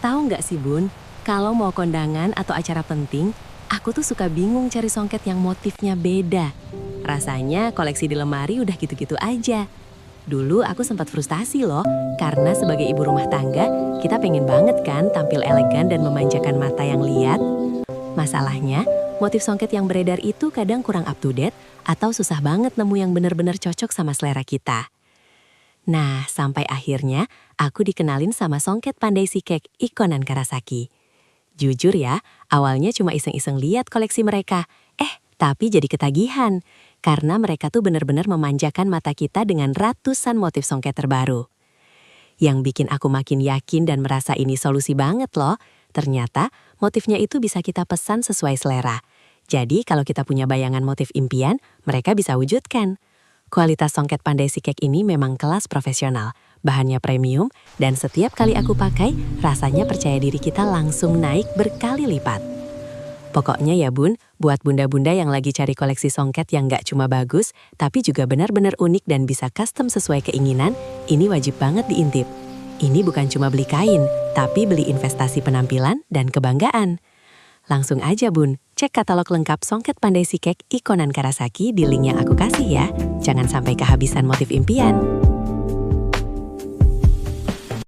Tahu nggak sih Bun, kalau mau kondangan atau acara penting, aku tuh suka bingung cari songket yang motifnya beda. Rasanya koleksi di lemari udah gitu-gitu aja. Dulu aku sempat frustasi loh, karena sebagai ibu rumah tangga, kita pengen banget kan tampil elegan dan memanjakan mata yang lihat. Masalahnya, motif songket yang beredar itu kadang kurang up to date atau susah banget nemu yang benar-benar cocok sama selera kita. Nah, sampai akhirnya aku dikenalin sama songket pandai si kek Ikonan Karasaki. Jujur ya, awalnya cuma iseng-iseng lihat koleksi mereka. Tapi jadi ketagihan. Karena mereka tuh benar-benar memanjakan mata kita dengan ratusan motif songket terbaru. Yang bikin aku makin yakin dan merasa ini solusi banget loh. Ternyata motifnya itu bisa kita pesan sesuai selera. Jadi kalau kita punya bayangan motif impian, mereka bisa wujudkan. Kualitas songket pandai si kek ini memang kelas profesional, bahannya premium, dan setiap kali aku pakai, rasanya percaya diri kita langsung naik berkali lipat. Pokoknya ya Bun, buat bunda-bunda yang lagi cari koleksi songket yang gak cuma bagus, tapi juga benar-benar unik dan bisa custom sesuai keinginan, ini wajib banget diintip. Ini bukan cuma beli kain, tapi beli investasi penampilan dan kebanggaan. Langsung aja Bun, cek katalog lengkap songket pandai si kek Ikonan Karasaki di link yang aku kasih ya. Jangan sampai kehabisan motif impian.